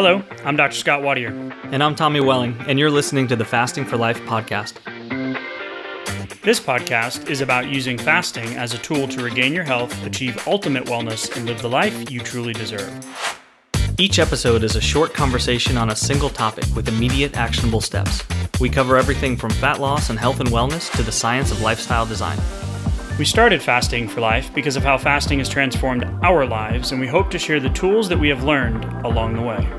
Hello, I'm Dr. Scott Wadier. And I'm Tommy Welling, and you're listening to the Fasting for Life podcast. This podcast is about using fasting as a tool to regain your health, achieve ultimate wellness, and live the life you truly deserve. Each episode is a short conversation on a single topic with immediate actionable steps. We cover everything from fat loss and health and wellness to the science of lifestyle design. We started Fasting for Life because of how fasting has transformed our lives, and we hope to share the tools that we have learned along the way.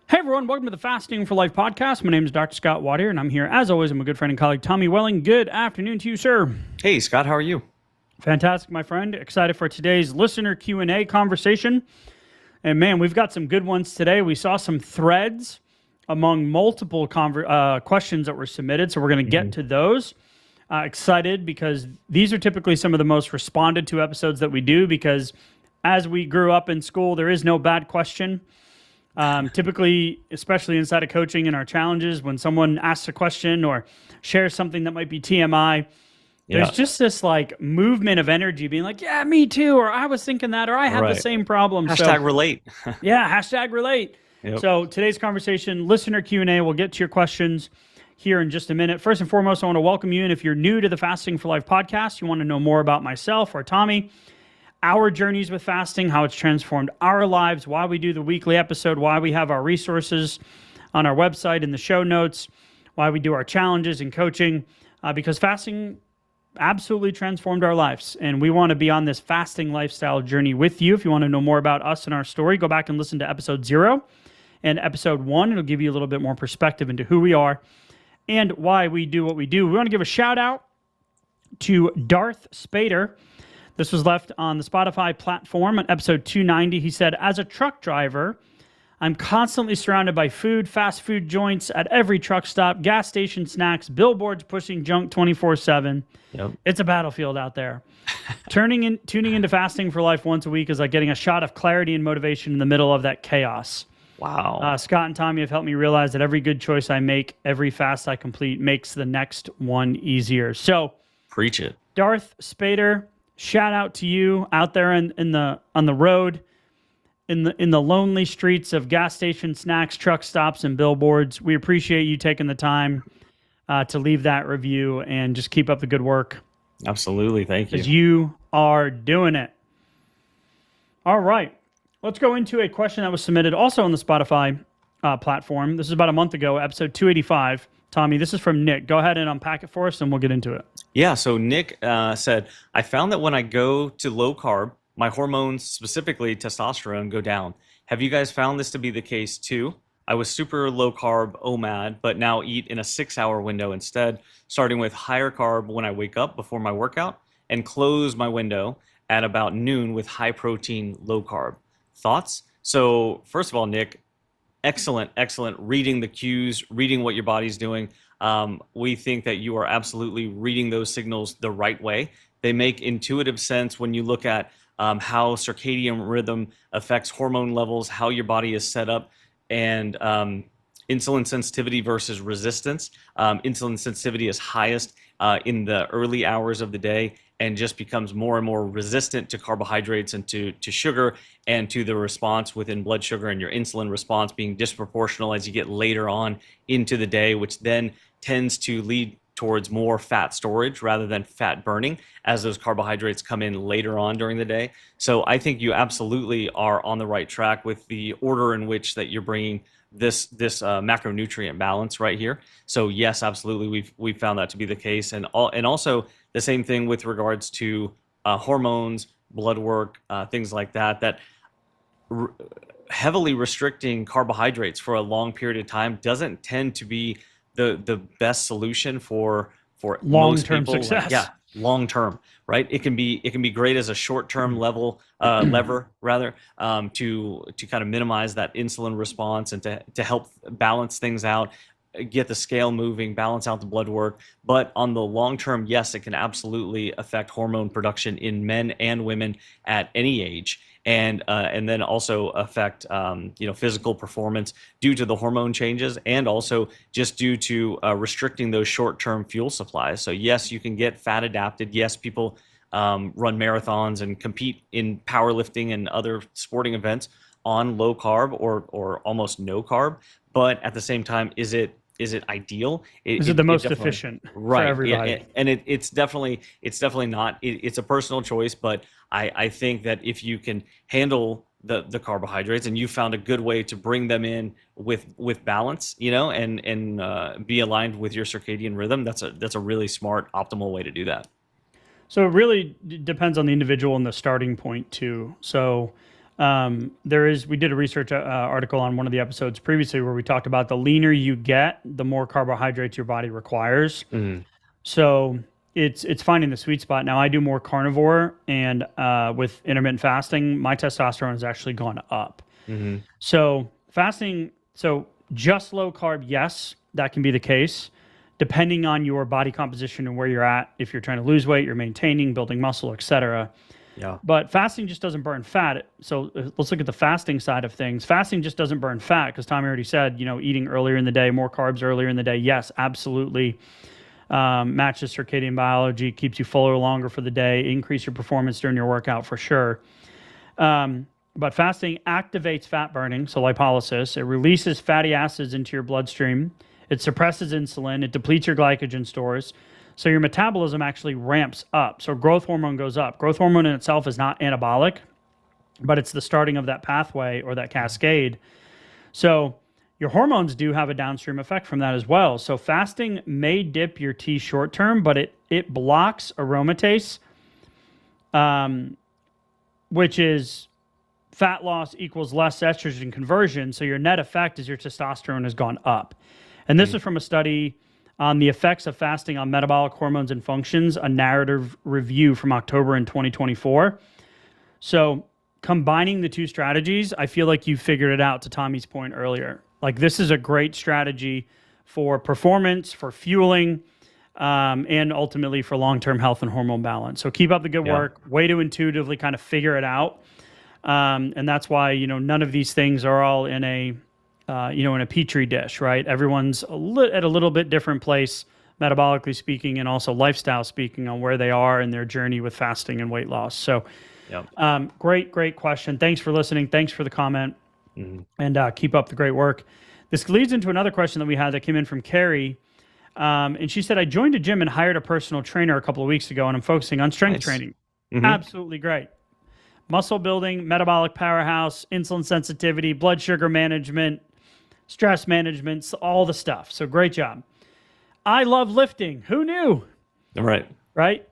Hey everyone, welcome to the Fasting for Life podcast. My name is Dr. Scott Wadier, and I'm here, as always, with my good friend and colleague, Tommy Welling. Good afternoon to you, sir. Hey, Scott, how are you? Fantastic, my friend. Excited for today's listener Q&A conversation. And man, we've got some good ones today. We saw some threads among multiple questions that were submitted, so we're going to get to those. Excited because these are typically some of the most responded to episodes that we do, because as we grew up in school, there is no bad question. Typically, especially inside of coaching and our challenges, when someone asks a question or shares something that might be TMI, there's just this like movement of energy being like, yeah, me too, or I was thinking that, or I had the same problem. Hashtag relate. Yeah, hashtag relate. Yep. So today's conversation, listener Q&A, we'll get to your questions here in just a minute. First and foremost, I want to welcome you. And if you're new to the Fasting for Life podcast, you want to know more about myself or Tommy, our journeys with fasting, how it's transformed our lives, why we do the weekly episode, why we have our resources on our website in the show notes, why we do our challenges and coaching, because fasting absolutely transformed our lives. And we want to be on this fasting lifestyle journey with you. If you want to know more about us and our story, go back and listen to episode 0 and episode 1. It'll give you a little bit more perspective into who we are and why we do what we do. We want to give a shout out to Darth Spader. This was left on the Spotify platform on episode 290. He said, as a truck driver, I'm constantly surrounded by food, fast food joints at every truck stop, gas station snacks, billboards pushing junk 24/7. Yep. It's a battlefield out there. Tuning into Fasting for Life once a week is like getting a shot of clarity and motivation in the middle of that chaos. Wow. Scott and Tommy have helped me realize that every good choice I make, every fast I complete, makes the next one easier. So, Preach it. Darth Spader, shout out to you out there on the road, in the lonely streets of gas station snacks, truck stops, and billboards. We appreciate you taking the time to leave that review, and just keep up the good work. Absolutely. Thank you. Because you are doing it. All right. Let's go into a question that was submitted also on the Spotify platform. This is about a month ago, episode 285. Tommy, this is from Nick. Go ahead and unpack it for us, and we'll get into it. Yeah, so Nick said, I found that when I go to low carb, my hormones, specifically testosterone, go down. Have you guys found this to be the case too? I was super low carb OMAD, but now eat in a 6-hour window instead, starting with higher carb when I wake up before my workout, and close my window at about noon with high protein, low carb. Thoughts? So first of all, Nick, excellent reading the cues, reading what your body's doing. We think that you are absolutely reading those signals the right way. They make intuitive sense when you look at how circadian rhythm affects hormone levels, how your body is set up, and insulin sensitivity versus resistance. Insulin sensitivity is highest in the early hours of the day, and just becomes more and more resistant to carbohydrates and to sugar, and to the response within blood sugar, and your insulin response being disproportional as you get later on into the day, which then tends to lead towards more fat storage rather than fat burning as those carbohydrates come in later on during the day. So I think you absolutely are on the right track with the order in which that you're bringing this macronutrient balance right here. So yes, absolutely, we've found that to be the case, and also the same thing with regards to hormones, blood work, things like that. Heavily restricting carbohydrates for a long period of time doesn't tend to be the best solution for long-term success. Yeah, long-term, right? It can be great as a short-term lever rather, to kind of minimize that insulin response and to help balance things out. get the scale moving, balance out the blood work. But on the long term, yes, it can absolutely affect hormone production in men and women at any age, and then also affect physical performance due to the hormone changes, and also just due to restricting those short term fuel supplies. So yes, you can get fat adapted. Yes, people run marathons and compete in powerlifting and other sporting events on low carb or almost no carb. But at the same time, is it ideal? Is it the most definitely- efficient right? for everybody? Yeah, and it's definitely not. It's a personal choice, but I think that if you can handle the carbohydrates and you found a good way to bring them in with balance, and be aligned with your circadian rhythm, that's a really smart, optimal way to do that. So it really depends on the individual and the starting point too. So we did a research article on one of the episodes previously where we talked about the leaner you get, the more carbohydrates your body requires. Mm-hmm. So it's finding the sweet spot. Now I do more carnivore, and with intermittent fasting, my testosterone has actually gone up. Mm-hmm. So fasting, so just low carb, yes, that can be the case, depending on your body composition and where you're at. If you're trying to lose weight, you're maintaining, building muscle, etc. Yeah. But fasting just doesn't burn fat. So let's look at the fasting side of things. Fasting just doesn't burn fat because Tommy already said, eating earlier in the day, more carbs earlier in the day. Yes, absolutely. Matches circadian biology, keeps you fuller longer for the day, increase your performance during your workout for sure. But fasting activates fat burning, so lipolysis. It releases fatty acids into your bloodstream. It suppresses insulin. It depletes your glycogen stores. So your metabolism actually ramps up. So growth hormone goes up. Growth hormone in itself is not anabolic, but it's the starting of that pathway or that cascade. So your hormones do have a downstream effect from that as well. So fasting may dip your T short term, but it blocks aromatase, which is fat loss equals less estrogen conversion. So your net effect is your testosterone has gone up. And this is from a study on the effects of fasting on metabolic hormones and functions, a narrative review from October in 2024. So combining the two strategies, I feel like you figured it out, to Tommy's point earlier. Like, this is a great strategy for performance, for fueling, and ultimately for long-term health and hormone balance. So keep up the good work. Way to intuitively kind of figure it out. And that's why, none of these things are all in a petri dish, right? Everyone's at a little bit different place, metabolically speaking, and also lifestyle speaking, on where they are in their journey with fasting and weight loss. So great question. Thanks for listening. Thanks for the comment. Mm-hmm. And keep up the great work. This leads into another question that we had that came in from Carrie. And she said, I joined a gym and hired a personal trainer a couple of weeks ago, and I'm focusing on strength training. Mm-hmm. Absolutely great. Muscle building, metabolic powerhouse, insulin sensitivity, blood sugar management, stress management, all the stuff. So great job. I love lifting. Who knew? Right?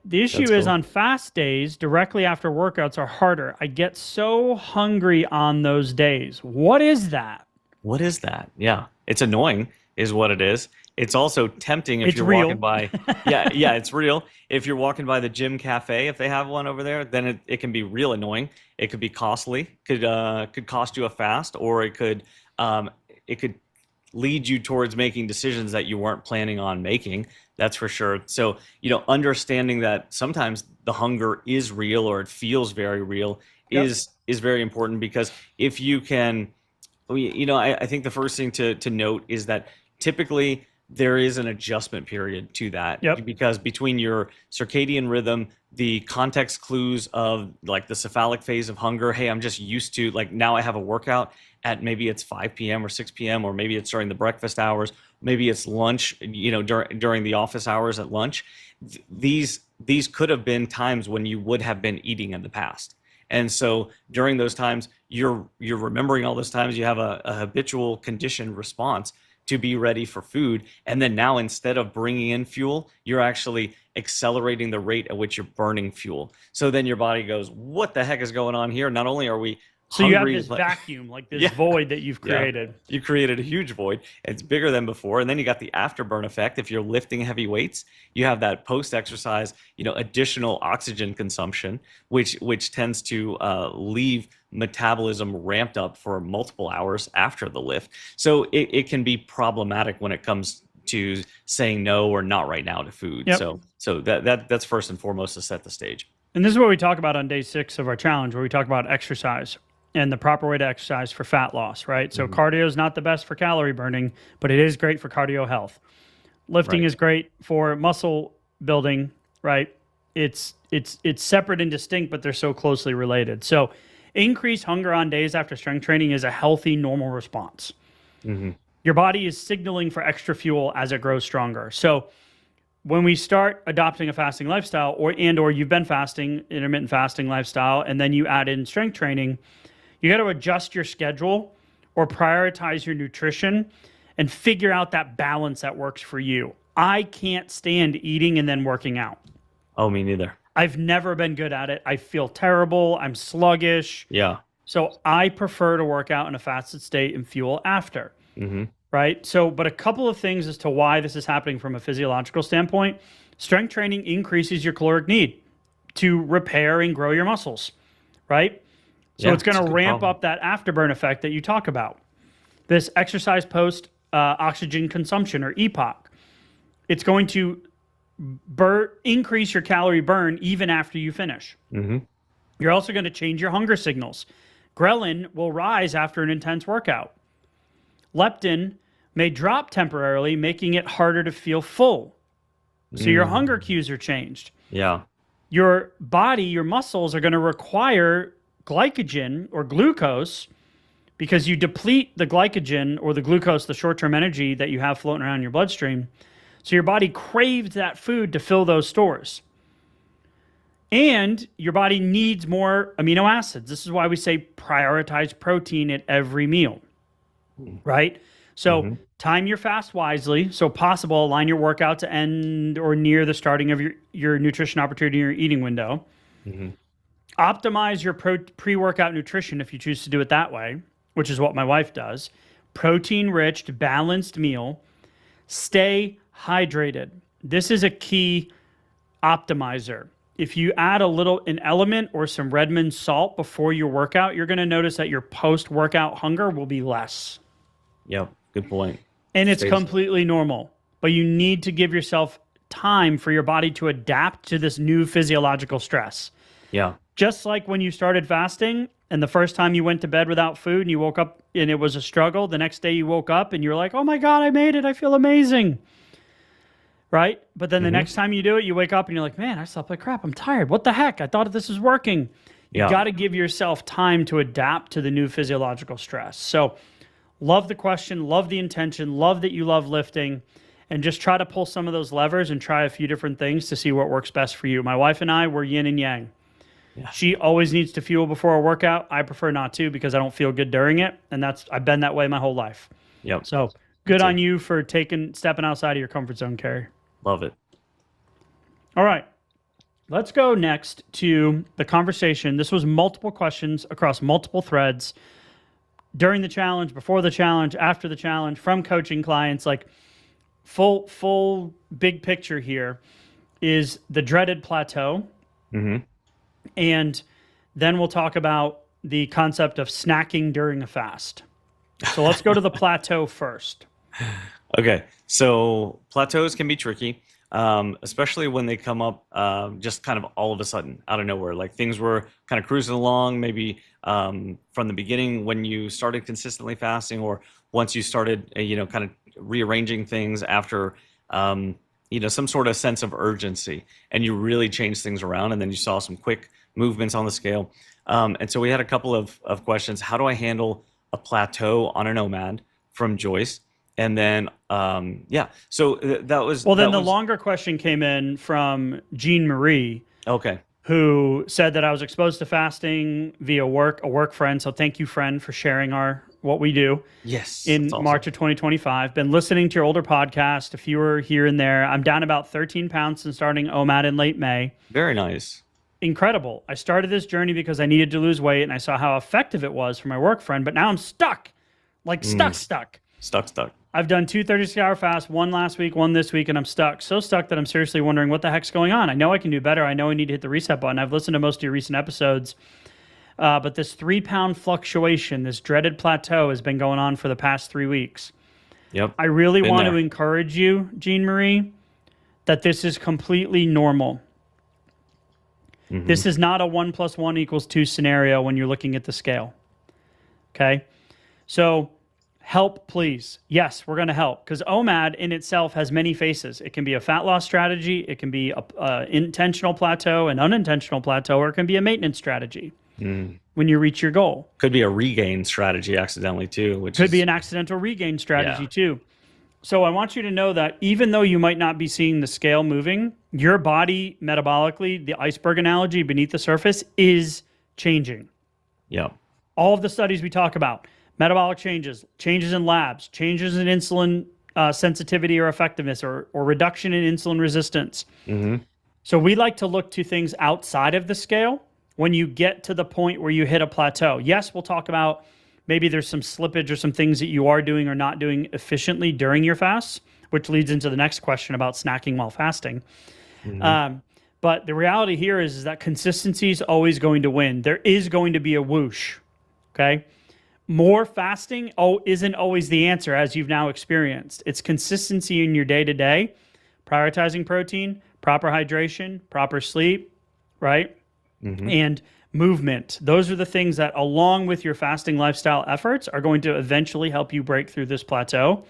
The issue is on fast days, directly after workouts are harder. I get so hungry on those days. What is that? Yeah. It's annoying is what it is. It's also tempting if you're real. walking by. Yeah, it's real. If you're walking by the gym cafe, if they have one over there, then it can be real annoying. It could be costly. Could cost you a fast, or it could lead you towards making decisions that you weren't planning on making. That's for sure. So, understanding that sometimes the hunger is real, or it feels very real, is very important, because if you can, I think the first thing to note is that typically there is an adjustment period to that, because between your circadian rhythm, the context clues of like the cephalic phase of hunger, hey, I'm just used to, like, now I have a workout at maybe it's 5 p.m. or 6 p.m. or maybe it's during the breakfast hours, maybe it's lunch, during the office hours at lunch. These could have been times when you would have been eating in the past. And so during those times, you're remembering all those times you have a habitual conditioned response to be ready for food. And then now, instead of bringing in fuel, you're actually accelerating the rate at which you're burning fuel. So then your body goes, what the heck is going on here? Not only are we So you have hungry, this like, vacuum, like this yeah, void that you've yeah. created. You created a huge void. It's bigger than before. And then you got the afterburn effect. If you're lifting heavy weights, you have that post-exercise, additional oxygen consumption, which tends to leave metabolism ramped up for multiple hours after the lift. So it can be problematic when it comes to saying no or not right now to food. Yep. So that's first and foremost to set the stage. And this is what we talk about on day 6 of our challenge, where we talk about exercise and the proper way to exercise for fat loss, right? So cardio is not the best for calorie burning, but it is great for cardio health. Lifting is great for muscle building, right? It's separate and distinct, but they're so closely related. So increased hunger on days after strength training is a healthy, normal response. Your body is signaling for extra fuel as it grows stronger. So when we start adopting a fasting lifestyle, or you've been fasting, intermittent fasting lifestyle, and then you add in strength training, you got to adjust your schedule or prioritize your nutrition and figure out that balance that works for you. I can't stand eating and then working out. Oh, me neither. I've never been good at it. I feel terrible. I'm sluggish. Yeah. So I prefer to work out in a fasted state and fuel after. Right? So, but a couple of things as to why this is happening from a physiological standpoint. Strength training increases your caloric need to repair and grow your muscles, right? So it's going to ramp up that afterburn effect that you talk about. This exercise post oxygen consumption, or EPOC. It's going to increase your calorie burn even after you finish. You're also going to change your hunger signals. Ghrelin will rise after an intense workout. Leptin may drop temporarily, making it harder to feel full. So your hunger cues are changed. Yeah. Your body, your muscles are going to require glycogen or glucose, because you deplete the glycogen or the glucose, the short-term energy that you have floating around in your bloodstream. So your body craves that food to fill those stores. And your body needs more amino acids. This is why we say prioritize protein at every meal, right? So time your fast wisely. So possible, align your workout to end or near the starting of your nutrition opportunity or eating window. Optimize your pre-workout nutrition if you choose to do it that way, which is what my wife does. Protein-rich, balanced meal. Stay hydrated. This is a key optimizer. If you add an element or some Redmond salt before your workout, you're going to notice that your post-workout hunger will be less. Yep, good point. And it's completely normal. But you need to give yourself time for your body to adapt to this new physiological stress. Yeah. Just like when you started fasting and the first time you went to bed without food and you woke up and it was a struggle, the next day you woke up and you're like, oh my God, I made it. I feel amazing. Right? But then the next time you do it, you wake up and you're like, man, I slept like crap. I'm tired. What the heck? I thought this was working. You got to give yourself time to adapt to the new physiological stress. So love the question, love the intention, love that you love lifting, and just try to pull some of those levers and try a few different things to see what works best for you. My wife and I, we're yin and yang. Yeah. She always needs to fuel before a workout. I prefer not to because I don't feel good during it. And I've been that way my whole life. Yep. So good on you for stepping outside of your comfort zone, Carrie. Love it. All right. Let's go next to the conversation. This was multiple questions across multiple threads during the challenge, before the challenge, after the challenge, from coaching clients. Like full big picture here is the dreaded plateau. And then we'll talk about the concept of snacking during a fast. So let's go to the plateau first. Okay. So plateaus can be tricky, especially when they come up just kind of all of a sudden out of nowhere. Like things were kind of cruising along, maybe from the beginning when you started consistently fasting, or once you started, kind of rearranging things after, some sort of sense of urgency, and you really changed things around, and then you saw some quick movements on the scale. And so we had a couple of questions. How do I handle a plateau on an OMAD from Joyce? And then, so that was... Well, then the longer question came in from Jean Marie. Okay. Who said that I was exposed to fasting via a work friend. So thank you, friend, for sharing what we do. Yes. In March of 2025. Been listening to your older podcast, a few here and there. I'm down about 13 pounds since starting OMAD in late May. Very nice. incredible. I started this journey because I needed to lose weight and I saw how effective it was for my work friend, but now I'm stuck. Like stuck. Stuck. I've done 2 36-hour fasts, one last week, one this week, and I'm stuck. So stuck that I'm seriously wondering what the heck's going on. I know I can do better. I know I need to hit the reset button. I've listened to most of your recent episodes, but this 3-pound fluctuation, this dreaded plateau has been going on for the past 3 weeks. Yep. I really want to encourage you, Jean Marie, that this is completely normal. This is not a 1 + 1 = 2 scenario when you're looking at the scale. Okay? So help, please. Yes, we're going to help because OMAD in itself has many faces. It can be a fat loss strategy. It can be a intentional plateau, an unintentional plateau, or it can be a maintenance strategy when you reach your goal. Could be a regain strategy accidentally too. Which could be an accidental regain strategy too. So I want you to know that even though you might not be seeing the scale moving, your body metabolically, the iceberg analogy beneath the surface, is changing. Yeah. All of the studies we talk about, metabolic changes, changes in labs, changes in insulin sensitivity or effectiveness, or reduction in insulin resistance. So we like to look to things outside of the scale when you get to the point where you hit a plateau. Yes, we'll talk about maybe there's some slippage or some things that you are doing or not doing efficiently during your fasts, which leads into the next question about snacking while fasting. But the reality here is that consistency is always going to win. There is going to be a whoosh, okay? More fasting isn't always the answer, as you've now experienced. It's consistency in your day-to-day, prioritizing protein, proper hydration, proper sleep, right? And movement. Those are the things that, along with your fasting lifestyle efforts, are going to eventually help you break through this plateau.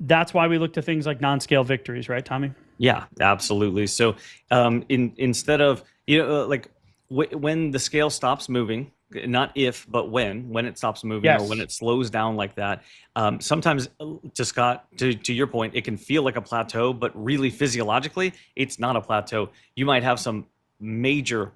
That's why we look to things like non-scale victories, right, Tommy? Yeah, absolutely. So instead of, when the scale stops moving, not if, but when it stops moving or when it slows down like that, sometimes, to Scott, to your point, it can feel like a plateau, but really physiologically, it's not a plateau. You might have some major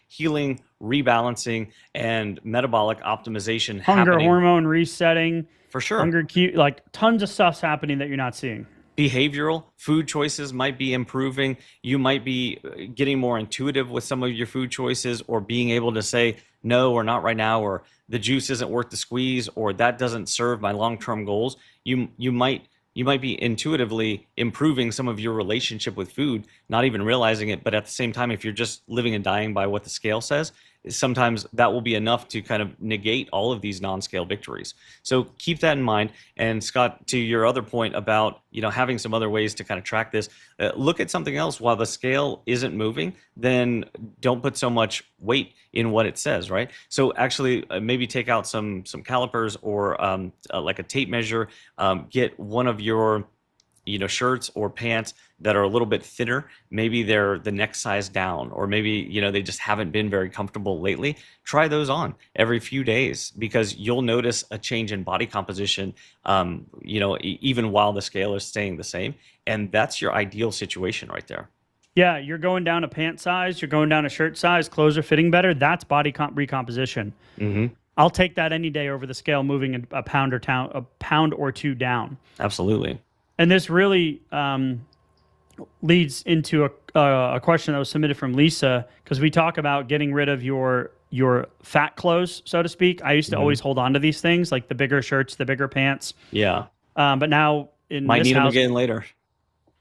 healing, rebalancing, and metabolic optimization happening. Hormone resetting. For sure. Like tons of stuff's happening that you're not seeing. Behavioral food choices might be improving. You might be getting more intuitive with some of your food choices, or being able to say no, or not right now, or the juice isn't worth the squeeze, or that doesn't serve my long-term goals. You might be intuitively improving some of your relationship with food, not even realizing it. But at the same time, if you're just living and dying by what the scale says, sometimes that will be enough to kind of negate all of these non-scale victories. So keep that in mind. And Scott, to your other point about, having some other ways to kind of track this, look at something else. While the scale isn't moving, then don't put so much weight in what it says, right? So actually maybe take out some calipers, or like a tape measure, get one of your shirts or pants that are a little bit thinner. Maybe they're the next size down, or maybe, they just haven't been very comfortable lately. Try those on every few days, because you'll notice a change in body composition, even while the scale is staying the same. And that's your ideal situation right there. Yeah, you're going down a pant size, you're going down a shirt size, clothes are fitting better. That's body recomposition. I'll take that any day over the scale moving a pound or two down. Absolutely. And this really leads into a question that was submitted from Lisa, because we talk about getting rid of your fat clothes, so to speak. I used to always hold on to these things, like the bigger shirts, the bigger pants. Yeah. But now might need them again later.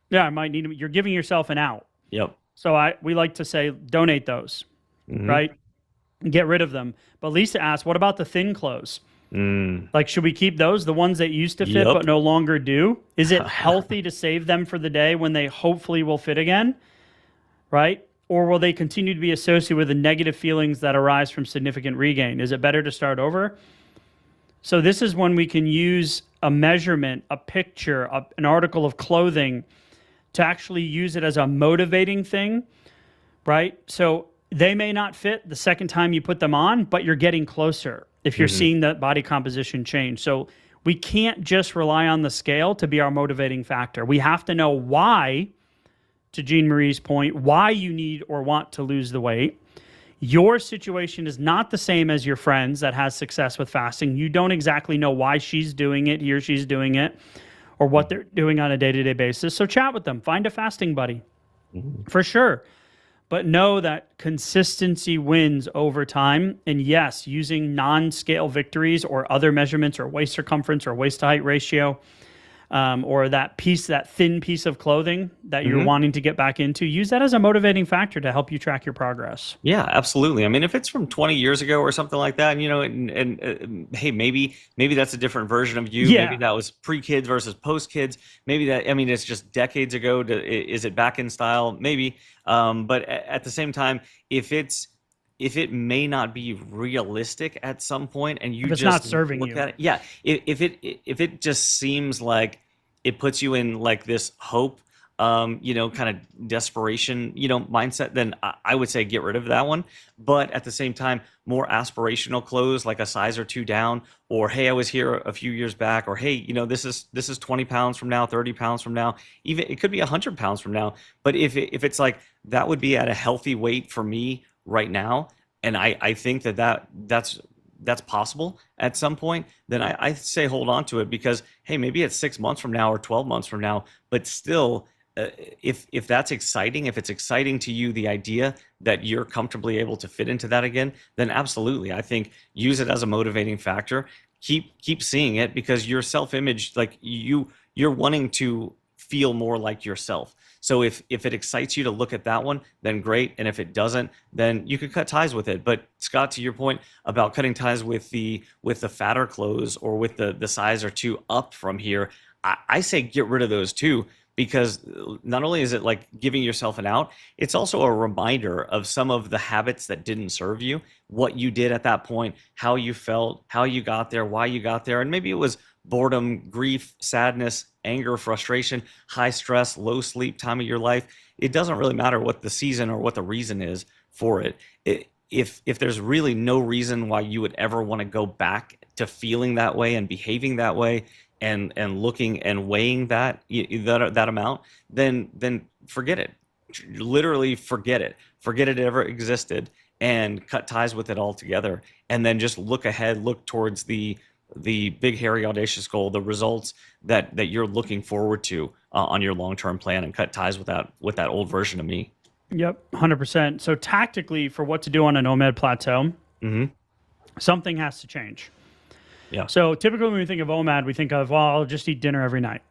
Yeah, I might need them. You're giving yourself an out. Yep. So we like to say donate those, right? Get rid of them. But Lisa asked, what about the thin clothes? Like, should we keep those, the ones that used to fit but no longer do? Is it healthy to save them for the day when they hopefully will fit again, right? Or will they continue to be associated with the negative feelings that arise from significant regain? Is it better to start over? So this is when we can use a measurement, a picture, an article of clothing to actually use it as a motivating thing, right? So they may not fit the second time you put them on, but you're getting closer if you're seeing that body composition change. So we can't just rely on the scale to be our motivating factor. We have to know why, to Jean Marie's point, why you need or want to lose the weight. Your situation is not the same as your friend's that has success with fasting. You don't exactly know why she's doing it, he or she's doing it, or what they're doing on a day-to-day basis. So chat with them. Find a fasting buddy, for sure. But know that consistency wins over time. And yes, using non-scale victories or other measurements or waist circumference or waist to height ratio, or that thin piece of clothing that you're wanting to get back into, use that as a motivating factor to help you track your progress. Yeah, absolutely. I mean, if it's from 20 years ago or something like that, and hey, maybe that's a different version of you. Yeah. Maybe that was pre-kids versus post-kids. Maybe that, I mean, it's just decades ago. Is it back in style? Maybe. But at the same time, if it may not be realistic at some point, and you If it's just not serving look you. at it, yeah. If it just seems like it puts you in like this hope, kind of desperation, mindset, then I would say get rid of that one. But at the same time, more aspirational clothes, like a size or two down, or hey, I was here a few years back, or hey, this is 20 pounds from now, 30 pounds from now, even it could be 100 pounds from now. But if it's like that would be at a healthy weight for me right now, and I think that's possible at some point, then I say hold on to it, because hey, maybe it's 6 months from now or 12 months from now, but still, if that's exciting, if it's exciting to you, the idea that you're comfortably able to fit into that again, then absolutely, I think use it as a motivating factor. Keep seeing it, because your self-image, like you're wanting to feel more like yourself. So if it excites you to look at that one, then great. And if it doesn't, then you could cut ties with it. But Scott, to your point about cutting ties with the fatter clothes, or with the size or two up from here, I say get rid of those too, because not only is it like giving yourself an out, it's also a reminder of some of the habits that didn't serve you, what you did at that point, how you felt, how you got there, why you got there. And maybe it was boredom, grief, sadness, anger, frustration, high stress, low sleep time of your life. It doesn't really matter what the season or what the reason is for it. If there's really no reason why you would ever want to go back to feeling that way and behaving that way, and looking and weighing that amount, then forget it. Literally forget it. Forget it ever existed, and cut ties with it altogether. And then just look ahead, look towards the big, hairy, audacious goal, the results that you're looking forward to on your long-term plan, and cut ties with that old version of me. Yep, 100%. So tactically, for what to do on an OMAD plateau, something has to change. Yeah. So typically when we think of OMAD, we think of, well, I'll just eat dinner every night,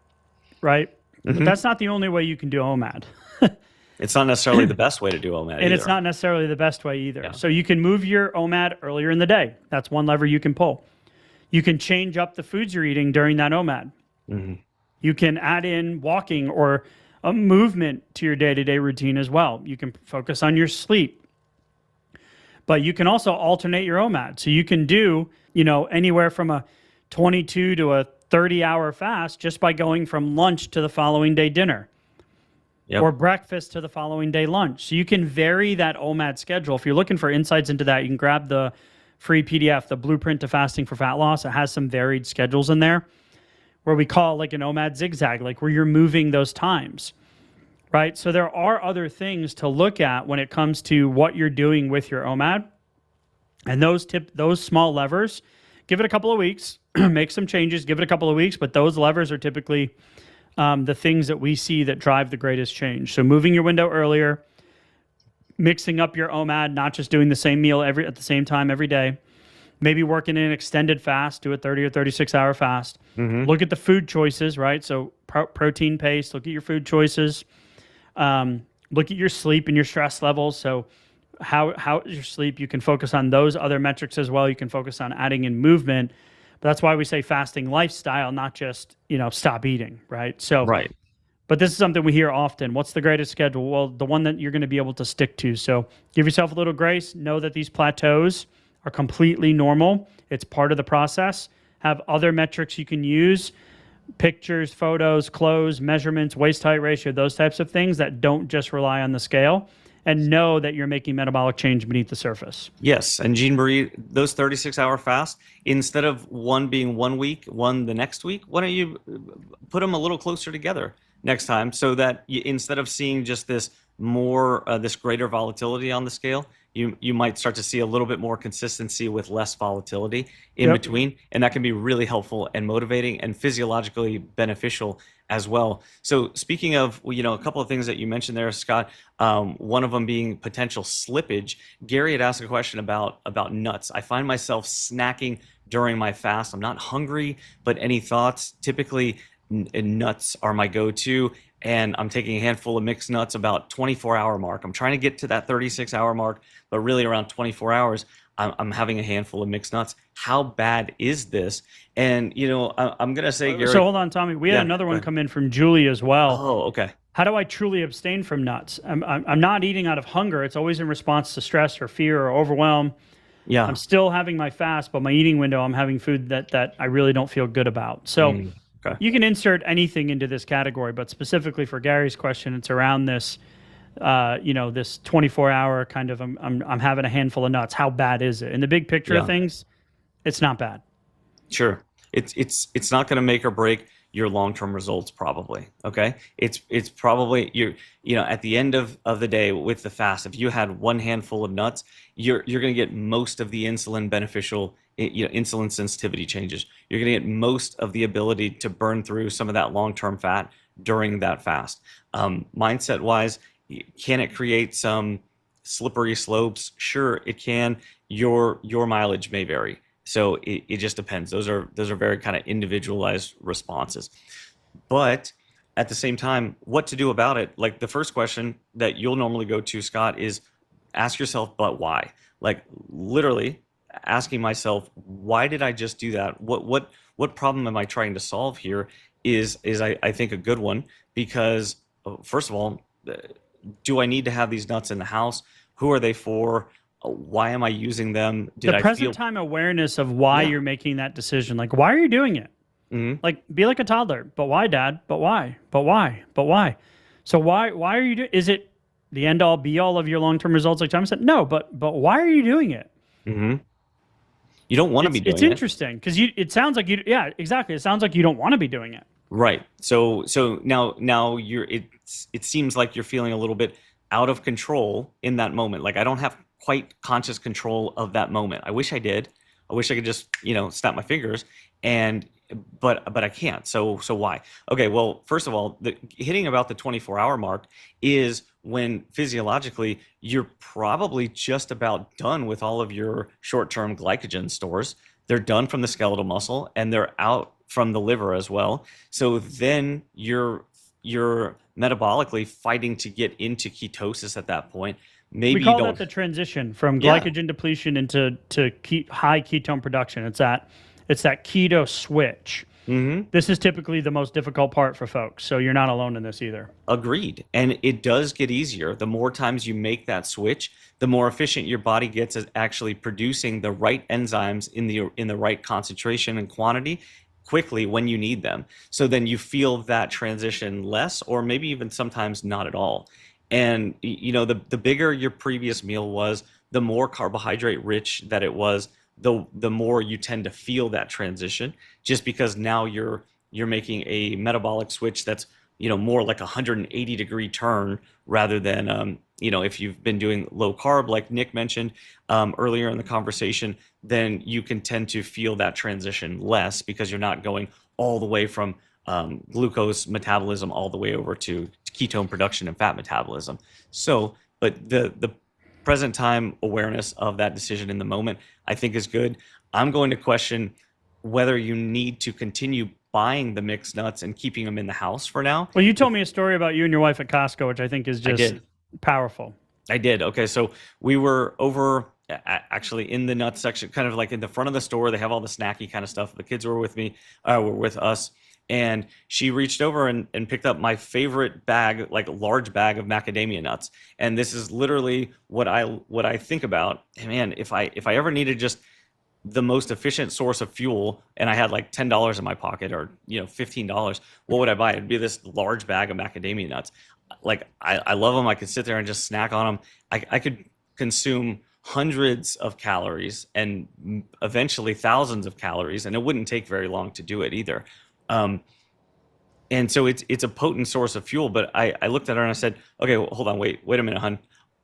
right? But that's not the only way you can do OMAD. It's not necessarily the best way to do OMAD And either. it's not necessarily the best way either. Yeah. So you can move your OMAD earlier in the day. That's one lever you can pull. You can change up the foods you're eating during that OMAD. You can add in walking or a movement to your day-to-day routine as well. You can focus on your sleep. But you can also alternate your OMAD. So you can do, anywhere from a 22 to a 30-hour fast just by going from lunch to the following day dinner. Yep. Or breakfast to the following day lunch. So you can vary that OMAD schedule. If you're looking for insights into that, you can grab the free PDF, the Blueprint to Fasting for Fat Loss. It has some varied schedules in there where we call like an OMAD zigzag, like where you're moving those times, right? So there are other things to look at when it comes to what you're doing with your OMAD. And those small levers, give it a couple of weeks, make some changes, give it a couple of weeks, but those levers are typically the things that we see that drive the greatest change. So moving your window earlier, mixing up your OMAD, not just doing the same meal at the same time every day, maybe working in an extended fast, do a 30 or 36-hour fast. Look at the food choices, right? So protein paste, look at your food choices. Look at your sleep and your stress levels. So how is your sleep? You can focus on those other metrics as well. You can focus on adding in movement. But that's why we say fasting lifestyle, not just, stop eating, right? So, Right. But this is something we hear often. What's the greatest schedule? Well, the one that you're going to be able to stick to. So give yourself a little grace. Know that these plateaus are completely normal. It's part of the process. Have other metrics you can use, pictures, photos, clothes, measurements, waist height ratio, those types of things that don't just rely on the scale. And know that you're making metabolic change beneath the surface. Yes, and Jean Marie, those 36-hour fasts, instead of one being 1 week, one the next week, why don't you put them a little closer together next time, so that instead of seeing just this greater volatility on the scale, you might start to see a little bit more consistency with less volatility in between, and that can be really helpful and motivating and physiologically beneficial as well. So speaking of, a couple of things that you mentioned there, Scott, one of them being potential slippage. Gary had asked a question about nuts. I find myself snacking during my fast. I'm not hungry, but any thoughts? Typically, nuts are my go-to, and I'm taking a handful of mixed nuts about 24-hour mark. I'm trying to get to that 36-hour mark, but really around 24 hours, I'm having a handful of mixed nuts. How bad is this? And I'm gonna say, Gary. So hold on, Tommy. We had Yeah, another go one ahead. come in from Julie as well. Oh, okay. How do I truly abstain from nuts? I'm not eating out of hunger. It's always in response to stress or fear or overwhelm. Yeah. I'm still having my fast, but my eating window, I'm having food that I really don't feel good about. So Okay. you can insert anything into this category, but specifically for Gary's question, it's around this, this 24-hour kind of, I'm having a handful of nuts. How bad is it? In the big picture of Yeah. things, it's not bad. Sure. It's not going to make or break your long-term results, probably. Okay. It's probably at the end of the day with the fast, if you had one handful of nuts, you're going to get most of the insulin beneficial, insulin sensitivity changes. You're going to get most of the ability to burn through some of that long-term fat during that fast. Mindset wise, can it create some slippery slopes? Sure, it can. Your mileage may vary. So it just depends. Those are very kind of individualized responses. But at the same time, what to do about it? Like the first question that you'll normally go to, Scott, is ask yourself, but why? Like literally asking myself, why did I just do that? What problem am I trying to solve here? Is I think a good one, because first of all, do I need to have these nuts in the house? Who are they for? Why am I using them? The present time awareness of why Yeah. you're making that decision. Like, why are you doing it? Like, be like a toddler. But why, Dad? But why? But why? But why? So why are you doing? Is it the end all be all of your long term results? Like Tom said, no. But why are you doing it? You don't want to be doing It's it. interesting because it sounds like you. Yeah, exactly. It sounds like you don't want to be doing it. Right. So now it seems like you're feeling a little bit out of control in that moment. Like I don't have quite conscious control of that moment. I wish I did. I wish I could just, snap my fingers but I can't. So why? Okay, well, first of all, hitting about the 24-hour mark is when physiologically you're probably just about done with all of your short-term glycogen stores. They're done from the skeletal muscle and they're out from the liver as well. So then you're metabolically fighting to get into ketosis at that point. Maybe We call you don't. that the transition from Yeah. glycogen depletion into high ketone production. It's that keto switch. This is typically the most difficult part for folks. So you're not alone in this either. Agreed. And it does get easier. The more times you make that switch, the more efficient your body gets at actually producing the right enzymes in the right concentration and quantity quickly when you need them. So then you feel that transition less, or maybe even sometimes not at all. And the bigger your previous meal was, the more carbohydrate rich that it was, the more you tend to feel that transition, just because now you're making a metabolic switch that's more like a 180-degree turn rather than if you've been doing low carb like Nick mentioned earlier in the conversation, then you can tend to feel that transition less because you're not going all the way from glucose metabolism all the way over to ketone production and fat metabolism. So, but the present time awareness of that decision in the moment, I think is good. I'm going to question whether you need to continue buying the mixed nuts and keeping them in the house for now. Well, you told me a story about you and your wife at Costco, which I think is just powerful. I did. Okay, so we were over actually in the nut section, kind of like in the front of the store. They have all the snacky kind of stuff. The kids were with me, were with us. And she reached over and picked up my favorite bag, like large bag of macadamia nuts. And this is literally what I think about. Man, if I ever needed just the most efficient source of fuel and I had like $10 in my pocket or $15, what would I buy? It'd be this large bag of macadamia nuts. Like I love them. I could sit there and just snack on them. I could consume hundreds of calories and eventually thousands of calories, and it wouldn't take very long to do it either. And so it's a potent source of fuel. But I looked at her and I said, okay, well, hold on, wait a minute, hun.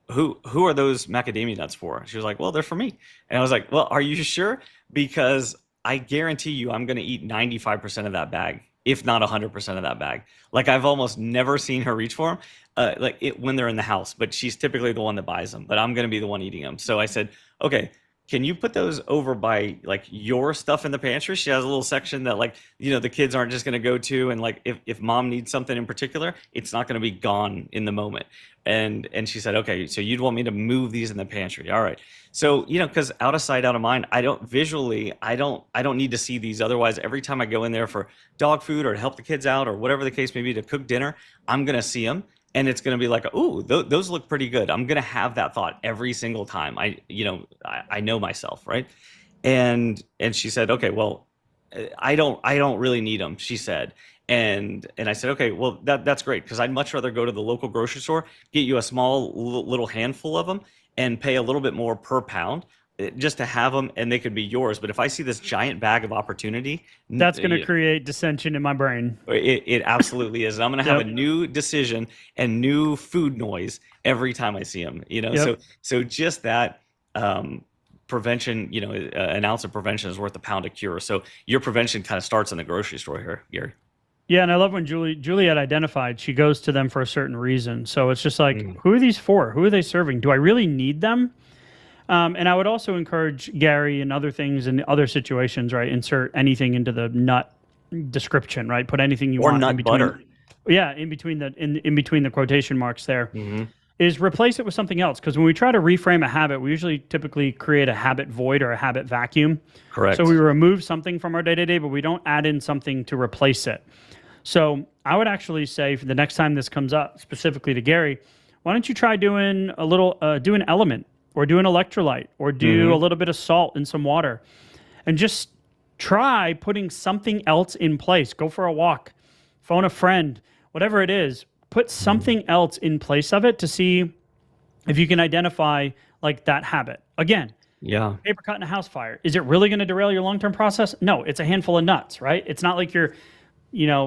Who are those macadamia nuts for? She was like, well, they're for me. And I was like, well, are you sure? Because I guarantee you I'm going to eat 95% of that bag if not 100% of that bag. Like I've almost never seen her reach for them, when they're in the house, but she's typically the one that buys them, but I'm going to be the one eating them. So I said, okay, can you put those over by like your stuff in the pantry? She has a little section that the kids aren't just going to go to. And like, if mom needs something in particular, it's not going to be gone in the moment. And she said, okay, so you'd want me to move these in the pantry. All right. So, cause out of sight, out of mind, I don't need to see these. Otherwise, every time I go in there for dog food or to help the kids out or whatever the case may be, to cook dinner, I'm going to see them. And it's going to be like, oh, those look pretty good. I'm going to have that thought every single time. I know myself, right? And she said, okay, well, I don't really need them, she said. And I said, okay, well, that's great, because I'd much rather go to the local grocery store, get you a small little handful of them, and pay a little bit more per pound just to have them, and they could be yours. But if I see this giant bag of opportunity, that's going to create dissension in my brain. It absolutely is. And I'm going to have a new decision and new food noise every time I see them. So just that prevention. An ounce of prevention is worth a pound of cure. So your prevention kind of starts in the grocery store here, Gary. Yeah, and I love when Julie had identified she goes to them for a certain reason. So it's just like, who are these for? Who are they serving? Do I really need them? And I would also encourage Gary and other things in other situations, right? Insert anything into the nut description, right? Put anything you want nut in between. Butter. Yeah, in between the quotation marks there. Is replace it with something else. Because when we try to reframe a habit, we usually typically create a habit void or a habit vacuum. Correct. So we remove something from our day-to-day, but we don't add in something to replace it. So I would actually say for the next time this comes up, specifically to Gary, why don't you try doing do an element, or do an electrolyte, or do a little bit of salt in some water, and just try putting something else in place. Go for a walk, phone a friend, whatever it is. Put something else in place of it to see if you can identify like that habit. Again, paper cut in a house fire. Is it really going to derail your long-term process? No, it's a handful of nuts, right? It's not like you're,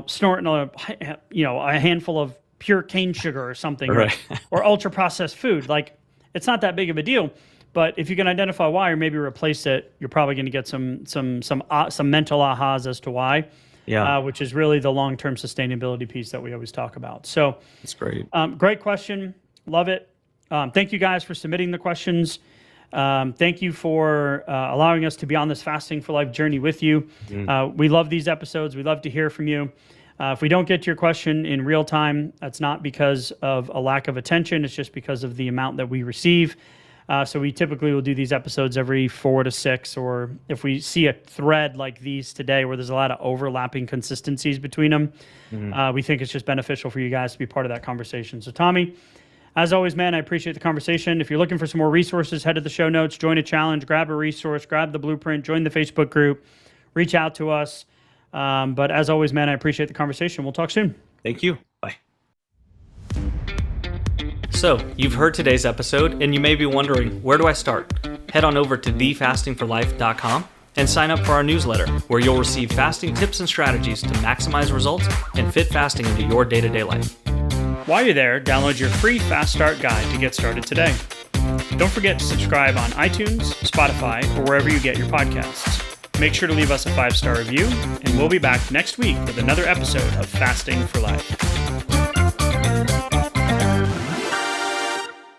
snorting a handful of pure cane sugar or something, right. or ultra-processed food. Like, it's not that big of a deal. But if you can identify why, or maybe replace it, you're probably going to get some mental ahas as to why. Yeah, which is really the long-term sustainability piece that we always talk about. So that's great. Great question. Love it. Thank you guys for submitting the questions. Thank you for allowing us to be on this Fasting for Life journey with you. We love these episodes. We love to hear from you. If we don't get to your question in real time, that's not because of a lack of attention. It's just because of the amount that we receive. So we typically will do these episodes every 4 to 6, or if we see a thread like these today where there's a lot of overlapping consistencies between them, we think it's just beneficial for you guys to be part of that conversation. So Tommy, as always, man, I appreciate the conversation. If you're looking for some more resources, head to the show notes, join a challenge, grab a resource, grab the blueprint, join the Facebook group, reach out to us. But as always, man, I appreciate the conversation. We'll talk soon. Thank you. Bye. So, you've heard today's episode, and you may be wondering, where do I start? Head on over to thefastingforlife.com and sign up for our newsletter, where you'll receive fasting tips and strategies to maximize results and fit fasting into your day-to-day life. While you're there, download your free Fast Start guide to get started today. Don't forget to subscribe on iTunes, Spotify, or wherever you get your podcasts. Make sure to leave us a 5-star review, and we'll be back next week with another episode of Fasting for Life.